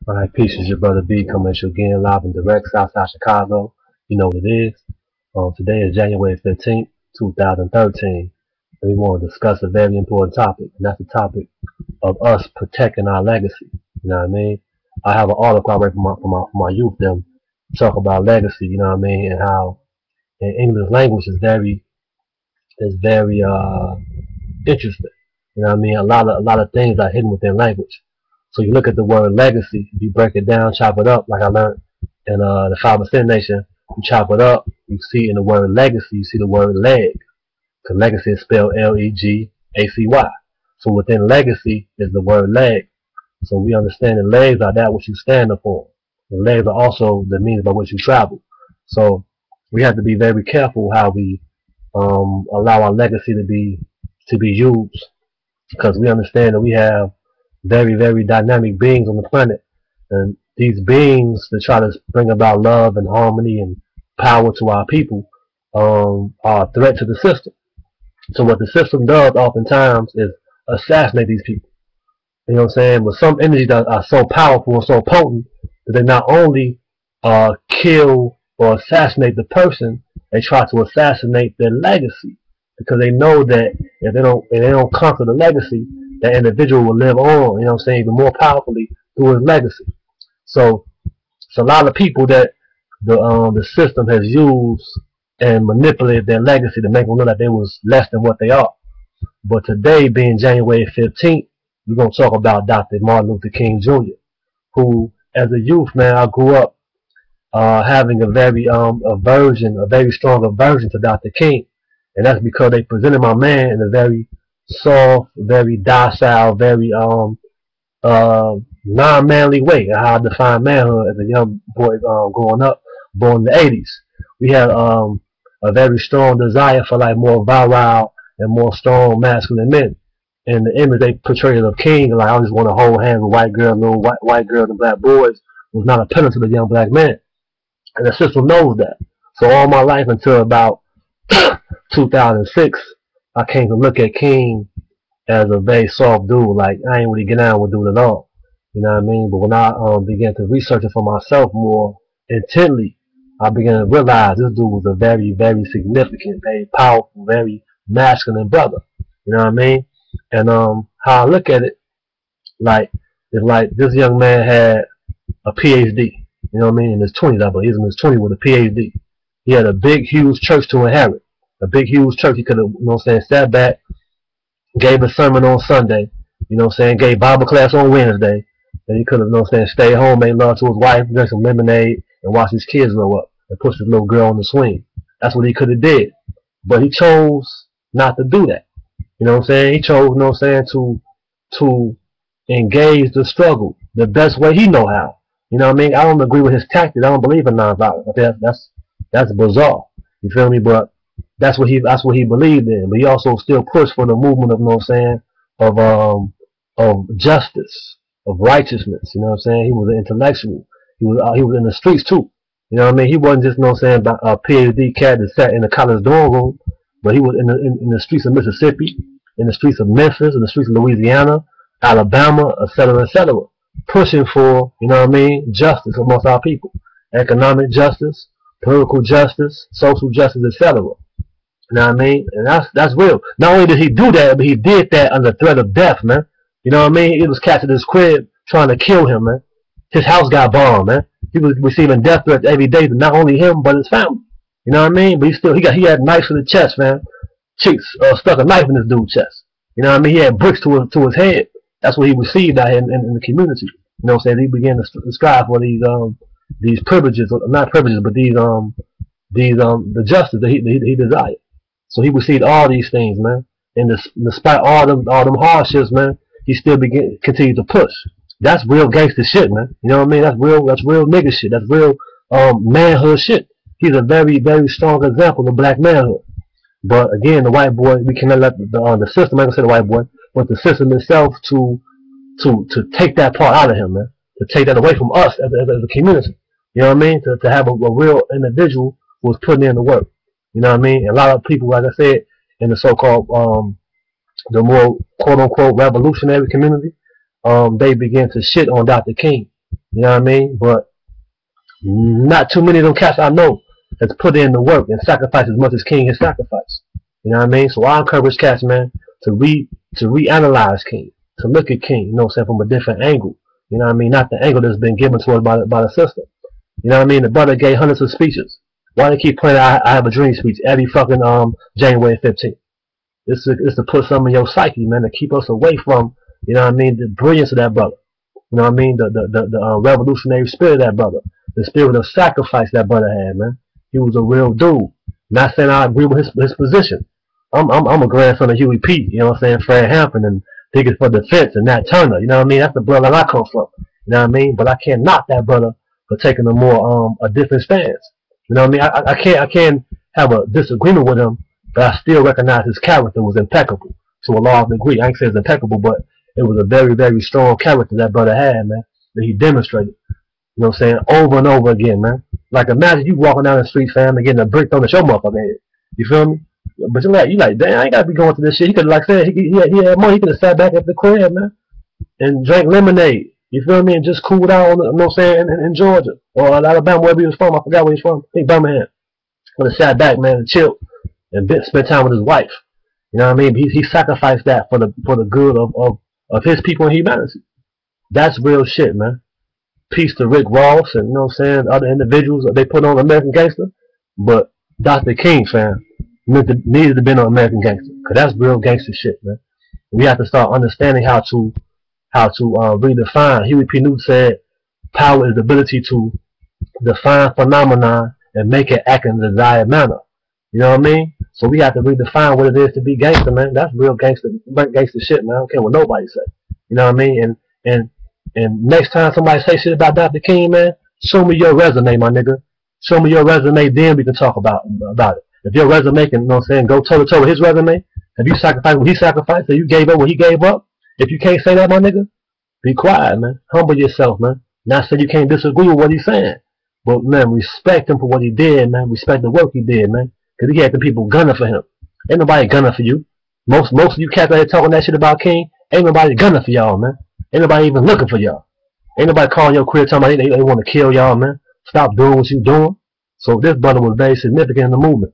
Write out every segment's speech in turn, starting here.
Alright, peace, is your brother B coming at you again live and direct Southside Chicago. You know what it is. Today is January 15th, 2013. And we want to discuss a very important topic, and that's the topic of us protecting our legacy. You know what I mean? I have an article I read from my youth them talk about legacy, you know what I mean, and how in English language is very interesting. You know what I mean? A lot of things are hidden within language. So you look at the word legacy, you break it down, chop it up, like I learned in the 5% Nation. You chop it up, you see in the word legacy, you see the word leg. Because legacy is spelled L-E-G-A-C-Y. So within legacy is the word leg. So we understand that legs are that which you stand upon. The legs are also the means by which you travel. So we have to be very careful how we allow our legacy to be used, because we understand that we have very dynamic beings on the planet, and these beings that try to bring about love and harmony and power to our people are a threat to the system. So what the system does oftentimes is assassinate these people. You know what I'm saying? But some energies are so powerful and so potent that they not only kill or assassinate the person, they try to assassinate their legacy, because they know that if they don't conquer the legacy, that individual will live on, you know what I'm saying, even more powerfully through his legacy. So it's a lot of people that the system has used and manipulated their legacy to make them look like they was less than what they are. But today, being January 15th, we're going to talk about Dr. Martin Luther King Jr., who, as a youth, man, I grew up having a very strong aversion to Dr. King. And that's because they presented my man in a very soft, very docile, very non-manly way. How I define manhood as a young boy growing up, born in the 80s. We had a very strong desire for like more virile and more strong masculine men. And the image they portrayed of King, like I just want to hold hands with white girls, little white girls and black boys, was not appealing to the young black man. And the system knows that. So all my life until about 2006, I came to look at King as a very soft dude. Like, I ain't really get down with dude at all. You know what I mean? But when I began to research it for myself more intently, I began to realize this dude was a very significant, very powerful, very masculine brother. You know what I mean? And how I look at it, like, it's like this young man had a PhD. You know what I mean? In his 20s, I believe. He was in his 20s with a PhD. He had a big, huge church to inherit. A big, huge church. He could have, you know what I'm saying, sat back, gave a sermon on Sunday, you know what I'm saying, gave Bible class on Wednesday, and he could have, you know what I'm saying, stayed home, made love to his wife, drank some lemonade, and watched his kids grow up, and push his little girl on the swing. That's what he could have did. But he chose not to do that. You know what I'm saying? He chose, you know what I'm saying, to engage the struggle the best way he know how. You know what I mean? I don't agree with his tactics. I don't believe in nonviolence. That's bizarre. You feel me? But that's what he believed in. But he also still pushed for the movement of, you know what I'm saying, of justice, of righteousness. You know what I'm saying? He was an intellectual. He was in the streets too. You know what I mean? He wasn't just, you know what I'm saying, a PhD cat that sat in the college dorm room, but he was in the streets of Mississippi, in the streets of Memphis, in the streets of Louisiana, Alabama, etc., pushing for, you know what I mean, justice amongst our people, economic justice, political justice, social justice, etc. You know what I mean? And that's real. Not only did he do that, but he did that under threat of death, man. You know what I mean? It was cats at his crib trying to kill him, man. His house got bombed, man. He was receiving death threats every day, not only him but his family. You know what I mean? But he had knives in the chest, man. Chicks stuck a knife in this dude's chest. You know what I mean? He had bricks to his head. That's what he received out here in the community. You know what I'm saying? He began to strive for these privileges, not privileges, but the justice that he desired. So he received all these things, man. And despite all them hardships, man, he still continued to push. That's real gangster shit, man. You know what I mean? That's real nigga shit. That's real manhood shit. He's a very strong example of black manhood. But again, the white boy, we cannot let the system, I'm gonna say the white boy, but the system itself to take that part out of him, man. To take that away from us as a community. You know what I mean? To have a real individual who was putting in the work. You know what I mean? And a lot of people, like I said, in the so-called, the more quote-unquote revolutionary community, they began to shit on Dr. King. You know what I mean? But not too many of them cats I know has put in the work and sacrificed as much as King has sacrificed. You know what I mean? So I encourage cats, man, to reanalyze King, to look at King, you know what I'm saying, from a different angle. You know what I mean? Not the angle that's been given to us by the system. You know what I mean? The brother gave hundreds of speeches. Why they keep playing I Have a Dream speech every fucking January 15th? It's to put something in your psyche, man, to keep us away from, you know what I mean, the brilliance of that brother. You know what I mean? The revolutionary spirit of that brother. The spirit of sacrifice that brother had, man. He was a real dude. Not saying I agree with his position. I'm a grandson of Huey P, you know what I'm saying, Fred Hampton, and Tickets for Defense, and Nat Turner, you know what I mean? That's the bloodline I come from. You know what I mean? But I can't knock that brother for taking a different stance. You know what I mean? I can't have a disagreement with him, but I still recognize his character was impeccable to a large degree. I ain't say it's impeccable, but it was a very, very strong character that brother had, man, that he demonstrated. You know what I'm saying? Over and over again, man. Like, imagine you walking down the street, fam, and getting a brick thrown at your motherfucking head. You feel me? But you like, damn, I ain't gotta be going to this shit. He could have, like said, he had money. He could have sat back at the crib, man, and drank lemonade. You feel me? And just cooled out, you know what I'm saying, in Georgia or Alabama, wherever he was from. I forgot where he's from. I think Birmingham. Could have sat back, man, and chilled and spent time with his wife. You know what I mean? He sacrificed that for the good of his people and humanity. That's real shit, man. Peace to Rick Ross and, you know what I'm saying, other individuals they put on American Gangster. But Dr. King, fam, needed to be on American Gangster. Because that's real gangster shit, man. We have to start understanding how to redefine. Huey P. Newton said, power is the ability to define phenomena and make it act in the desired manner. You know what I mean? So we have to redefine what it is to be gangster, man. That's real gangster shit, man. I don't care what nobody say. You know what I mean? And next time somebody say shit about Dr. King, man, show me your resume, my nigga. Show me your resume, then we can talk about it. If your resume can, you know what I'm saying, go toe to toe with his resume, have you sacrificed what he sacrificed, or you gave up what he gave up? If you can't say that, my nigga, be quiet, man. Humble yourself, man. Not saying you can't disagree with what he's saying, but man, respect him for what he did, man. Respect the work he did, man. Because he had the people gunning for him. Ain't nobody gunning for you. Most of you cats out here talking that shit about King, ain't nobody gunning for y'all, man. Ain't nobody even looking for y'all. Ain't nobody calling your career talking about they want to kill y'all, man. Stop doing what you doing. So this brother was very significant in the movement.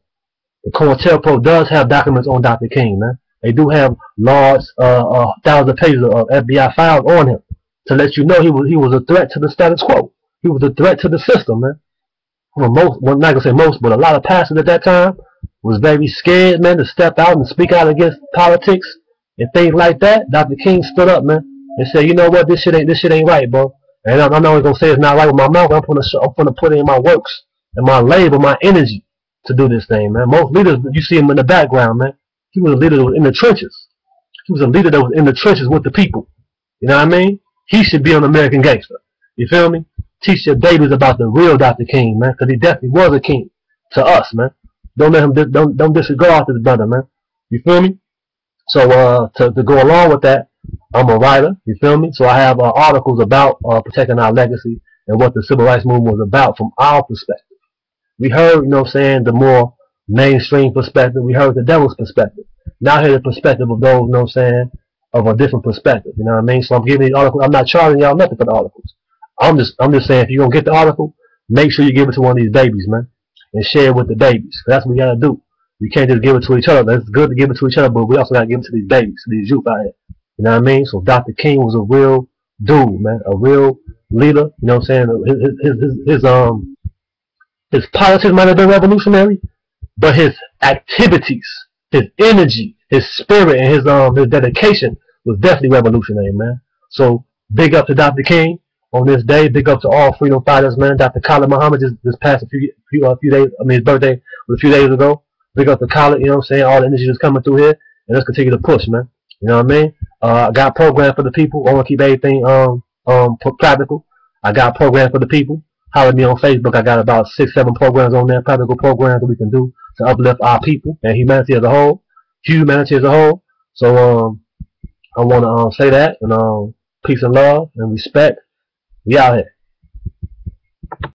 The COINTELPRO does have documents on Dr. King, man. They do have large, thousands of pages of FBI files on him to let you know he was a threat to the status quo. He was a threat to the system, man. Well, not gonna say most, but a lot of pastors at that time was very scared, man, to step out and speak out against politics and things like that. Dr. King stood up, man, and said, you know what, this shit ain't right, bro. And I'm not gonna say it's not right with my mouth. I'm gonna put in my works and my labor, my energy to do this thing, man. Most leaders, you see him in the background, man. He was a leader that was in the trenches. He was a leader that was in the trenches with the people. You know what I mean? He should be on American Gangster. You feel me? Teach your babies about the real Dr. King, man, because he definitely was a king to us, man. Don't let him don't disregard this brother, man. You feel me? So to go along with that, I'm a writer. You feel me? So I have articles about protecting our legacy and what the civil rights movement was about from our perspective. We heard, you know what I'm saying, the more mainstream perspective. We heard the devil's perspective. Now I hear the perspective of those, you know what I'm saying, of a different perspective. You know what I mean? So I'm giving these articles. I'm not charging y'all nothing for the articles. I'm just saying, if you're gonna get the article, make sure you give it to one of these babies, man, and share it with the babies. That's what we gotta do. We can't just give it to each other. It's good to give it to each other, but we also gotta give it to these babies, to these youth out here. You know what I mean? So Dr. King was a real dude, man, a real leader. You know what I'm saying? His politics might have been revolutionary, but his activities, his energy, his spirit, and his dedication was definitely revolutionary, man. So big up to Dr. King on this day. Big up to all freedom fighters, man. Dr. Khalid Muhammad just passed a few days. I mean, his birthday was a few days ago. Big up to Khalid, you know what I'm saying? All the energy that's coming through here, and let's continue to push, man. You know what I mean? I got a program for the people. I want to keep everything practical. I got a program for the people. Holler at me on Facebook. I got about 6-7 programs on there, practical programs that we can do to uplift our people and humanity as a whole. So I want to say that, and peace and love and respect. We out here.